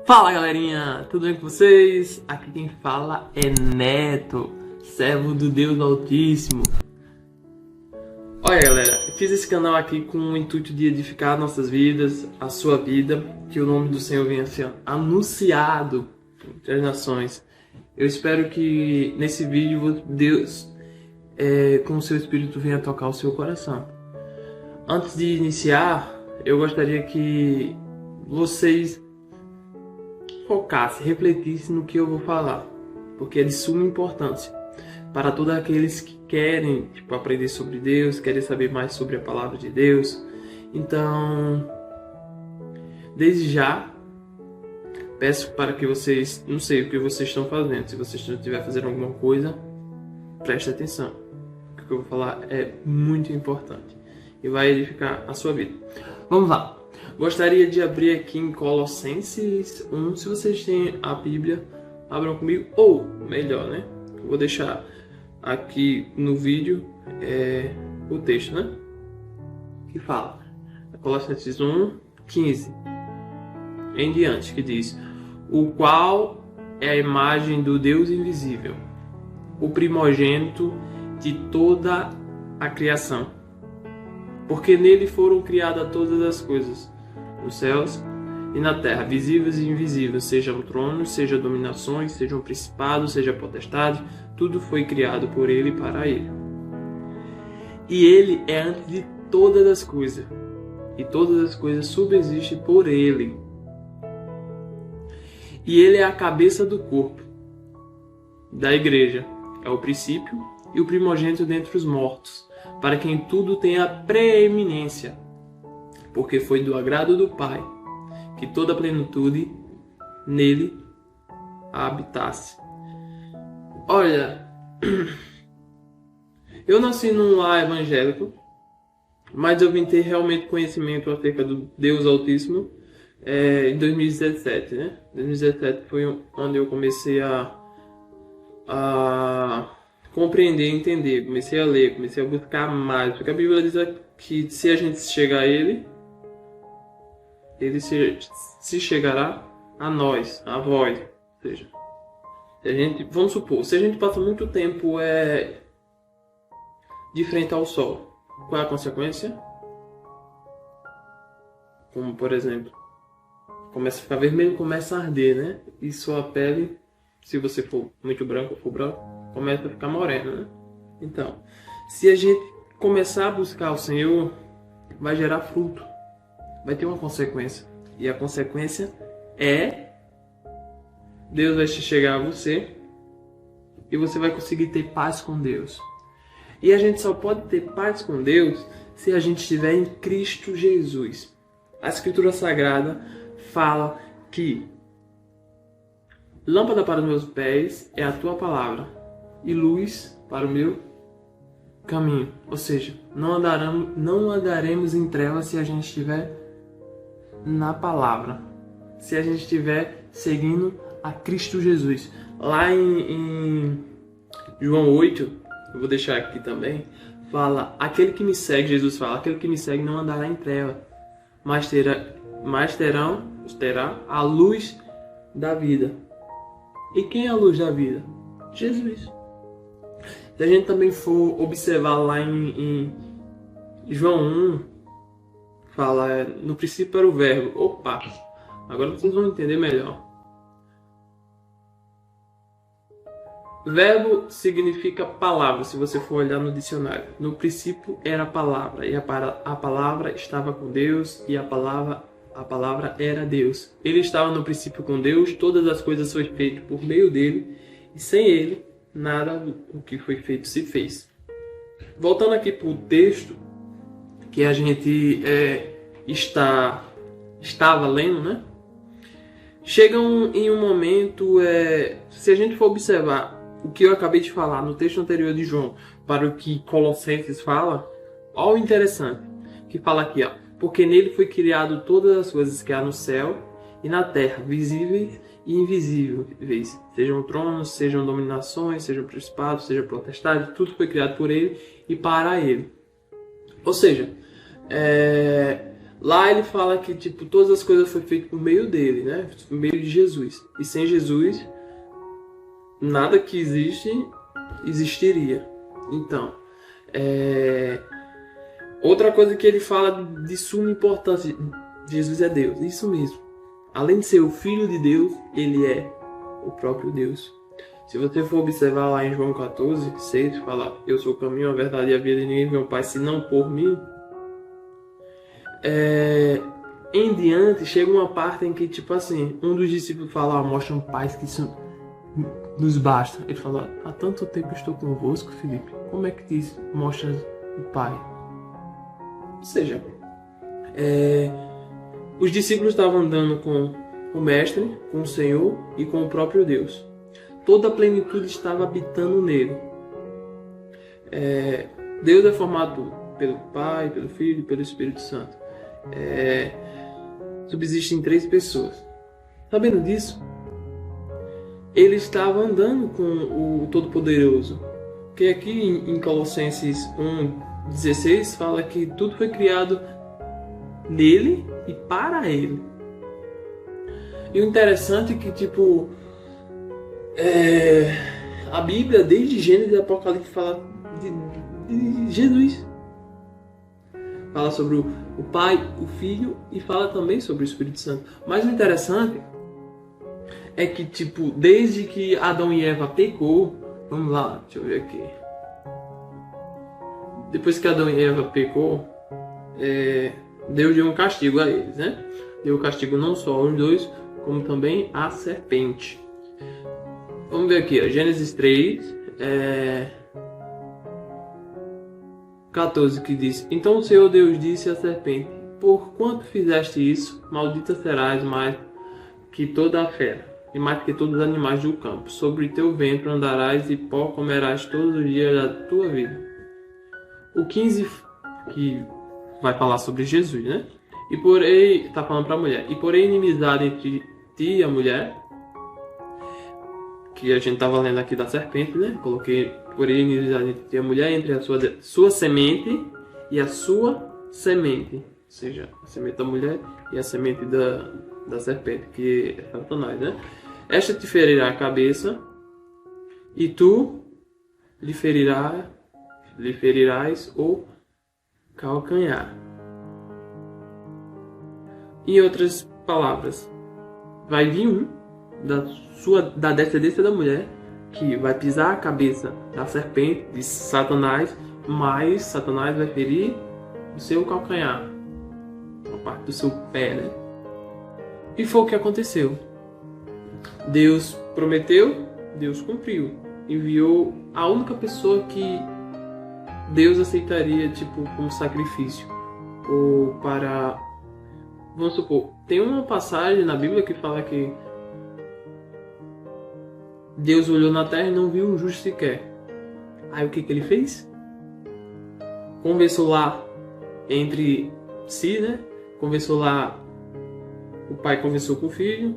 Fala galerinha, tudo bem com vocês? Aqui quem fala é Neto, servo do Deus Altíssimo. Olha galera, eu fiz esse canal aqui com o intuito de edificar nossas vidas, a sua vida, que o nome do Senhor venha ser anunciado entre as nações. Eu espero que nesse vídeo Deus, com o seu Espírito, venha tocar o seu coração. Antes de iniciar, eu gostaria que vocês focassem, refletissem no que eu vou falar, porque é de suma importância para todos aqueles que querem aprender sobre Deus, querem saber mais sobre a palavra de Deus. Então, desde já, peço para que vocês, não sei o que vocês estão fazendo, se vocês estiverem fazendo alguma coisa, preste atenção. O que eu vou falar é muito importante e vai edificar a sua vida. Vamos lá. Gostaria de abrir aqui em Colossenses 1. Se vocês têm a Bíblia, abram comigo. Ou, melhor, né? Eu vou deixar aqui no vídeo o texto, né? Que fala. Colossenses 1, 15 em diante, que diz: o qual é a imagem do Deus invisível, o primogênito de toda a criação. Porque nele foram criadas todas as coisas, nos céus e na terra, visíveis e invisíveis, sejam tronos, sejam dominações, sejam principados, seja potestade, tudo foi criado por ele e para ele. E ele é antes de todas as coisas, e todas as coisas subsistem por ele. E ele é a cabeça do corpo, da igreja, é o princípio e o primogênito dentre os mortos, para quem tudo tem a preeminência, porque foi do agrado do Pai que toda a plenitude nele habitasse. Olha, eu nasci num lar evangélico, mas eu vim ter realmente conhecimento acerca do Deus Altíssimo em 2017, né? 2017 foi onde eu comecei a compreender, entender, comecei a ler, comecei a buscar mais, porque a Bíblia diz que se a gente chegar a Ele se chegará a nós, a vós. Ou seja, se a gente, vamos supor, se a gente passa muito tempo de frente ao sol, qual é a consequência? Como, por exemplo, começa a ficar vermelho, começa a arder, né? E sua pele, se você for muito branco ou for branco, começa a ficar morena, né? Então, se a gente começar a buscar o Senhor, vai gerar fruto, vai ter uma consequência. E a consequência é Deus vai chegar a você e você vai conseguir ter paz com Deus. E a gente só pode ter paz com Deus se a gente estiver em Cristo Jesus. A Escritura Sagrada fala que lâmpada para os meus pés é a tua palavra e luz para o meu caminho. Ou seja, não andaremos em trevas se a gente estiver na palavra, se a gente estiver seguindo a Cristo Jesus. Lá em João 8, eu vou deixar aqui também, fala: aquele que me segue, Jesus fala, aquele que me segue não andará em trevas, mas terá a luz da vida. E quem é a luz da vida? Jesus. Se a gente também for observar lá em João 1, fala: no princípio era o verbo. Opa, agora vocês vão entender melhor. Verbo significa palavra, se você for olhar no dicionário. No princípio era a palavra, e a palavra estava com Deus, e a palavra era Deus. Ele estava no princípio com Deus, todas as coisas foram feitas por meio dele, e sem ele, nada do que foi feito se fez. Voltando aqui para o texto que a gente estava lendo, né? Chega em um momento, se a gente for observar o que eu acabei de falar no texto anterior de João para o que Colossenses fala, olha o interessante, que fala aqui, ó: porque nele foi criado todas as coisas que há no céu e na terra, visíveis e invisíveis, sejam tronos, sejam dominações, sejam principados, sejam potestades, tudo foi criado por ele e para ele. Ou seja, Lá ele fala que tipo, todas as coisas foram feitas por meio dele, né? Por meio de Jesus. E sem Jesus, nada que existe, existiria. Então, outra coisa que ele fala de suma importância, Jesus é Deus, isso mesmo. Além de ser o Filho de Deus, ele é o próprio Deus. Se você for observar lá em João 14, 6, fala: eu sou o caminho, a verdade e a vida, e ninguém vê o Pai senão por mim. Em diante, chega uma parte em que, tipo assim, um dos discípulos fala: mostra um Pai que isso nos basta. Ele fala: há tanto tempo estou convosco, Felipe, como é que diz, mostra o Pai? Ou seja, os discípulos estavam andando com o Mestre, com o Senhor e com o próprio Deus. Toda a plenitude estava habitando nele. Deus é formado pelo Pai, pelo Filho e pelo Espírito Santo. Subsistem 3 pessoas. Sabendo disso, ele estava andando com o Todo-Poderoso. Que aqui em Colossenses 1:16 fala que tudo foi criado nele e para ele. E o interessante é que, tipo, a Bíblia, desde Gênesis e Apocalipse, fala de Jesus. Fala sobre o Pai, o Filho e fala também sobre o Espírito Santo. Mas o interessante é que, tipo, desde que Adão e Eva pecou, vamos lá, deixa eu ver aqui. Depois que Adão e Eva pecou, Deus deu um castigo a eles, né? Deu castigo não só aos 2, como também à serpente. Vamos ver aqui, ó, Gênesis 3, 14, que diz: então o Senhor Deus disse à serpente: por quanto fizeste isso, maldita serás mais que toda a fera, e mais que todos os animais do campo. Sobre teu ventre andarás e pó comerás todos os dias da tua vida. O 15, que vai falar sobre Jesus, né? E porém, tá falando para a mulher: e porém inimizade entre ti e a mulher, que a gente tava lendo aqui da serpente, né? Coloquei porém inimizade entre ti e a mulher, entre a sua semente e a sua semente, ou seja, a semente da mulher e a semente da serpente, que é Satanás, né? Esta te ferirá a cabeça e tu lhe ferirás o calcanhar. Em outras palavras, vai vir da descendência da mulher que vai pisar a cabeça da serpente, de Satanás, mas Satanás vai ferir o seu calcanhar, a parte do seu pé, né? E foi o que aconteceu. Deus prometeu, Deus cumpriu. Enviou a única pessoa que Deus aceitaria, tipo, como sacrifício. Ou para... Vamos supor, tem uma passagem na Bíblia que fala que Deus olhou na terra e não viu um justo sequer. Aí o que ele fez? Conversou lá entre si, né? Conversou lá, o Pai conversou com o Filho,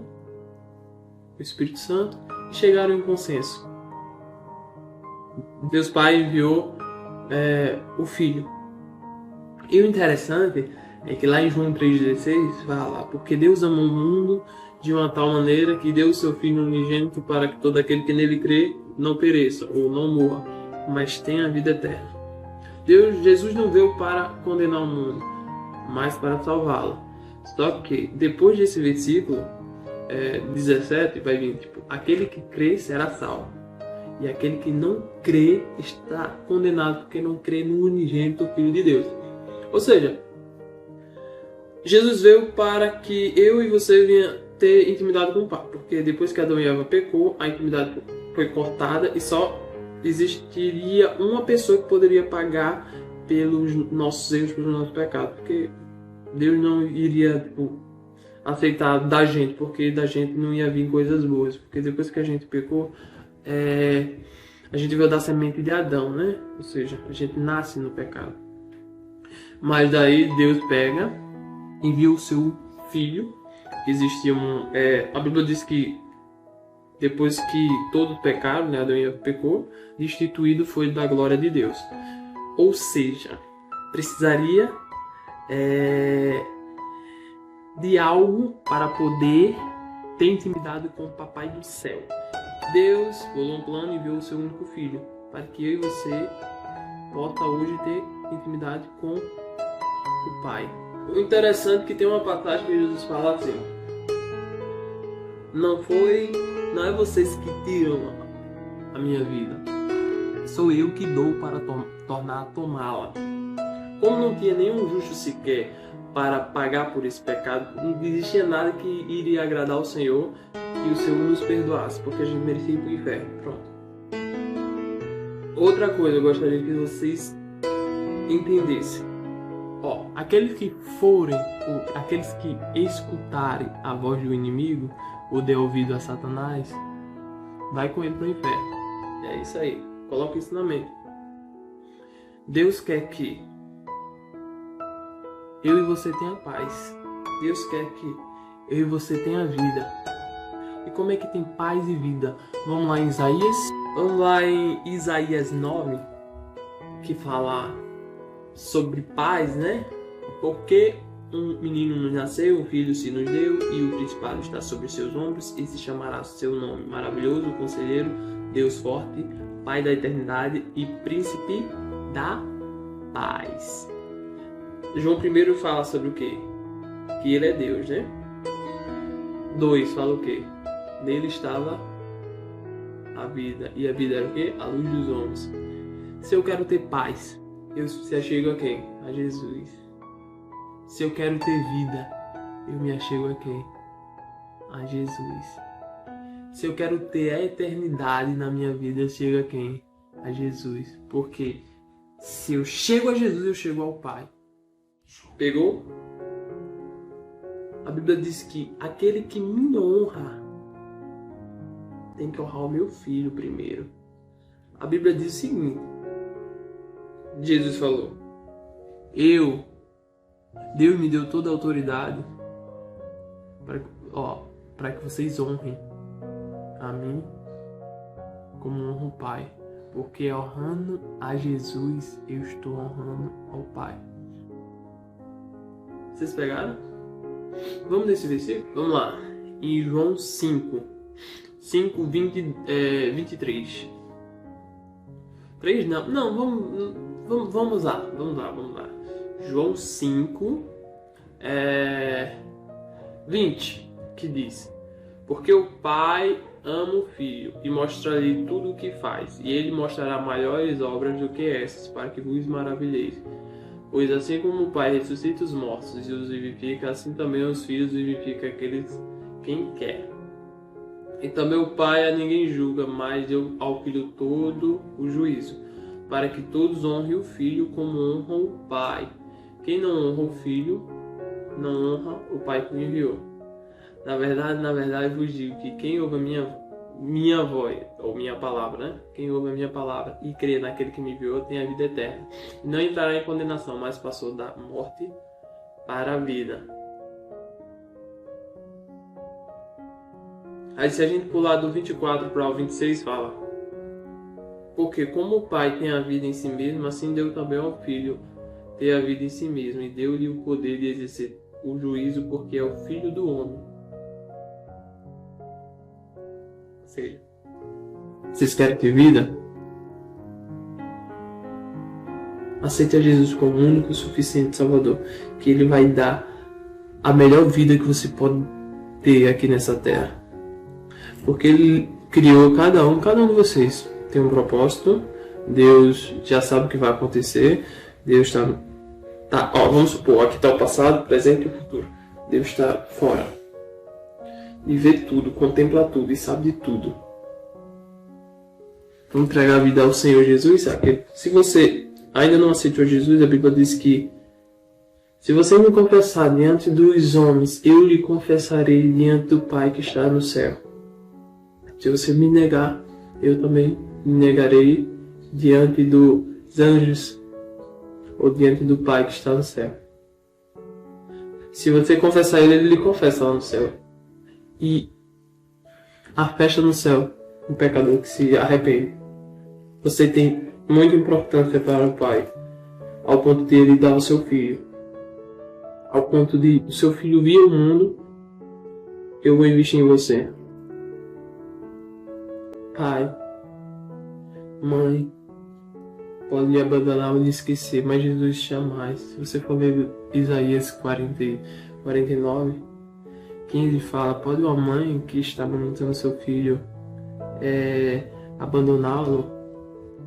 o Espírito Santo, e chegaram em um consenso. Deus Pai enviou o Filho. E o interessante é que lá em João 3,16 fala: porque Deus amou o mundo de uma tal maneira que deu o seu Filho unigênito para que todo aquele que nele crê não pereça ou não morra, mas tenha a vida eterna. Jesus não veio para condenar o mundo, mas para salvá-lo. Só que depois desse versículo 17 vai vir tipo: aquele que crê será salvo, e aquele que não crê está condenado porque não crê no unigênito Filho de Deus. Ou seja, Jesus veio para que eu e você venha ter intimidade com o Pai, porque depois que Adão e Eva pecou, a intimidade foi cortada e só existiria uma pessoa que poderia pagar pelos nossos erros, pelos nossos pecados, porque Deus não iria aceitar da gente, porque da gente não ia vir coisas boas, porque depois que a gente pecou, a gente veio da semente de Adão, né? Ou seja, a gente nasce no pecado. Mas daí Deus pega, envia o seu Filho. Existia a Bíblia diz que depois que todos pecaram, né, Adão e Eva pecou, destituído foi da glória de Deus. Ou seja, precisaria de algo para poder ter intimidade com o Papai do céu. Deus bolou um plano e enviou o seu único filho para que eu e você possa hoje ter intimidade com o Pai. O interessante é que tem uma passagem que Jesus fala assim: não é vocês que tiram a minha vida, sou eu que dou para tornar a tomá-la. Como não tinha nenhum justo sequer para pagar por esse pecado, não existia nada que iria agradar ao Senhor e o Senhor nos perdoasse, porque a gente merecia ir para o inferno. Pronto. Outra coisa, eu gostaria que vocês entendessem. Aqueles que escutarem a voz do inimigo ou der ouvido a Satanás, vai com ele para o inferno. É isso aí. Coloque isso na mente. Deus quer que eu e você tenha paz. Deus quer que eu e você tenha vida. E como é que tem paz e vida? Vamos lá em Isaías? Vamos lá em Isaías 9, que fala sobre paz, né? Porque um menino nos nasceu, um filho se nos deu, e o principado está sobre seus ombros, e se chamará seu nome maravilhoso, conselheiro, Deus forte, Pai da eternidade e príncipe da paz. João 1 fala sobre o quê? Que ele é Deus, né? 2 fala o quê? Nele estava a vida. E a vida era o quê? A luz dos homens. Se eu quero ter paz, eu se achego a quem? A Jesus. Se eu quero ter vida, eu me achego a quem? A Jesus. Se eu quero ter a eternidade na minha vida, eu chego a quem? A Jesus. Porque se eu chego a Jesus, eu chego ao Pai. Pegou? A Bíblia diz que aquele que me honra tem que honrar o meu filho primeiro. A Bíblia diz o seguinte: Jesus falou: Deus me deu toda a autoridade para que vocês honrem a mim como honro o Pai. Porque honrando a Jesus, eu estou honrando ao Pai. Vocês pegaram? Vamos nesse versículo? Vamos lá. Em João 5, 23. 3 não. Não, vamos lá. João 5, 20, que diz: porque o Pai ama o Filho e mostra-lhe tudo o que faz, e ele mostrará maiores obras do que essas, para que vos maravilheis. Pois assim como o Pai ressuscita os mortos e os vivifica, assim também os filhos vivificam quem quer. E também o Pai a ninguém julga, mas deu ao Filho todo o juízo, para que todos honrem o Filho como honram o Pai. Quem não honra o Filho, não honra o Pai que me enviou. Na verdade vos digo que quem ouve a minha voz, ou minha palavra, né? Quem ouve a minha palavra e crê naquele que me enviou tem a vida eterna. Não entrará em condenação, mas passou da morte para a vida. Aí se a gente pular do 24 para o 26 fala: porque como o Pai tem a vida em si mesmo, assim deu também ao Filho ter a vida em si mesmo, e deu-lhe o poder de exercer o juízo, porque é o Filho do homem. Ou seja, vocês querem ter vida? Aceite a Jesus como o único e suficiente Salvador, que Ele vai dar a melhor vida que você pode ter aqui nessa terra. Porque Ele criou cada um de vocês. Tem um propósito. Deus já sabe o que vai acontecer. Deus está... vamos supor, aqui está o passado, o presente e o futuro. Deus está fora. E vê tudo, contempla tudo e sabe de tudo. Vamos entregar a vida ao Senhor Jesus. Sabe? Se você ainda não aceitou Jesus, a Bíblia diz que se você me confessar diante dos homens, eu lhe confessarei diante do Pai que está no céu. Se você me negar, eu também me negarei diante dos anjos ou diante do Pai que está no céu. Se você confessar Ele, Ele lhe confessa lá no céu. E a festa no céu, um pecador que se arrepende. Você tem muita importância para o Pai, ao ponto de Ele dar o seu Filho. ao ponto de o seu filho vir ao mundo, eu vou investir em você. Pai, mãe, pode me abandonar ou me esquecer, mas Jesus jamais. Se você for ler Isaías 49, 15 fala, pode uma mãe que está amamentando seu filho abandoná-lo,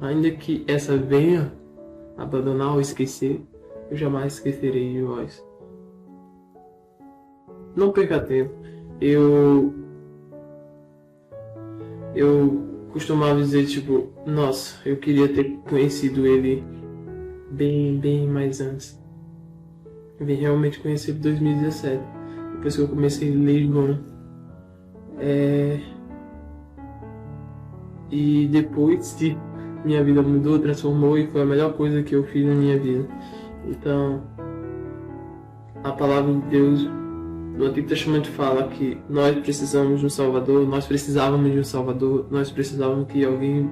ainda que essa venha abandonar ou esquecer, eu jamais esquecerei de vós. Não perca tempo. Eu costumava dizer, tipo, nossa, eu queria ter conhecido ele bem mais antes. Eu vim realmente conhecer ele em 2017, depois que eu comecei a ler João. E depois que minha vida mudou, transformou, e foi a melhor coisa que eu fiz na minha vida. Então, a palavra de Deus no Antigo Testamento fala que nós precisamos de um Salvador, nós precisávamos de um Salvador, nós precisávamos que alguém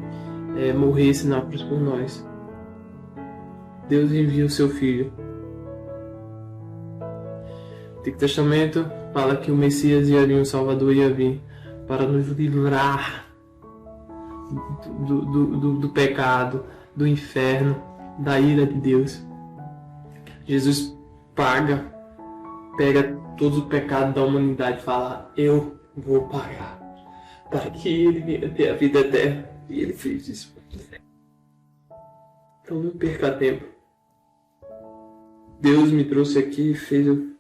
morresse na cruz por nós. Deus envia o seu Filho. O Antigo Testamento fala que o Messias ia vir, o Salvador ia vir para nos livrar do pecado, do inferno, da ira de Deus. Jesus pega todo o pecado da humanidade e fala, eu vou pagar para que ele venha ter a vida eterna. E ele fez isso. Então não perca tempo. Deus me trouxe aqui, fez eu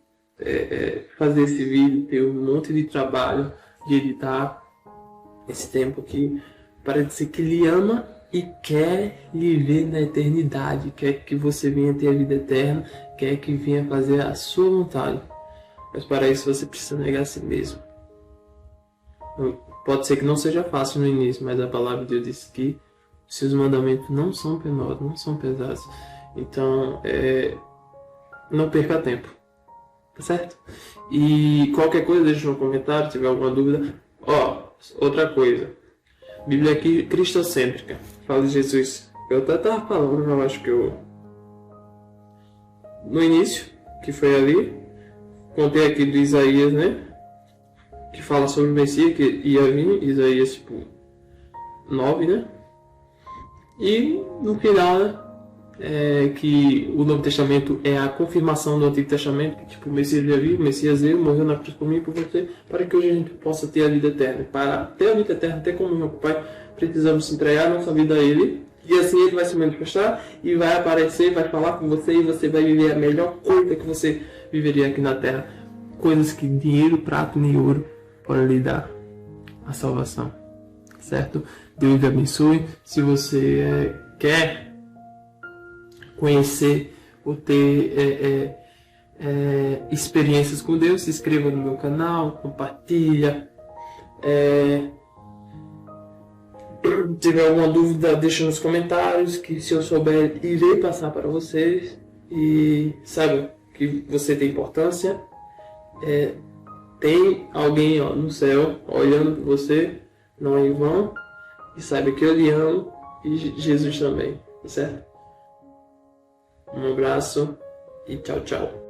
fazer esse vídeo, ter um monte de trabalho de editar esse tempo aqui, para dizer que Ele ama e quer lhe ver na eternidade, quer que você venha ter a vida eterna, quer que venha fazer a sua vontade. Mas para isso você precisa negar a si mesmo. Pode ser que não seja fácil no início, mas a palavra de Deus diz que seus mandamentos não são penosos, não são pesados. Então, não perca tempo. Tá certo? E qualquer coisa, deixa no comentário, se tiver alguma dúvida. Outra coisa. Bíblia aqui cristocêntrica. Fala de Jesus. Eu até estava falando, eu acho que no início, que foi ali, contei aqui do Isaías, né? Que fala sobre o Messias que ia vir, Isaías 9, né? E no final, que o Novo Testamento é a confirmação do Antigo Testamento, que o Messias ia vir, o Messias veio, morreu na cruz por mim e por você, para que hoje a gente possa ter a vida eterna. Para ter a vida eterna, ter comunhão com o Pai, precisamos entregar nossa vida a Ele, e assim Ele vai se manifestar e vai aparecer, vai falar com você, e você vai viver a melhor coisa que você viveria aqui na Terra. Coisas que dinheiro, prata nem ouro podem lhe dar. A salvação. Certo? Deus te abençoe. Se você quer conhecer ou ter experiências com Deus, se inscreva no meu canal, compartilha. Se tiver alguma dúvida, deixa nos comentários, que se eu souber, irei passar para vocês. E saiba que você tem importância. Tem alguém no céu olhando por você, não é em vão. E saiba que eu lhe amo e Jesus também, tá certo? Um abraço e tchau, tchau.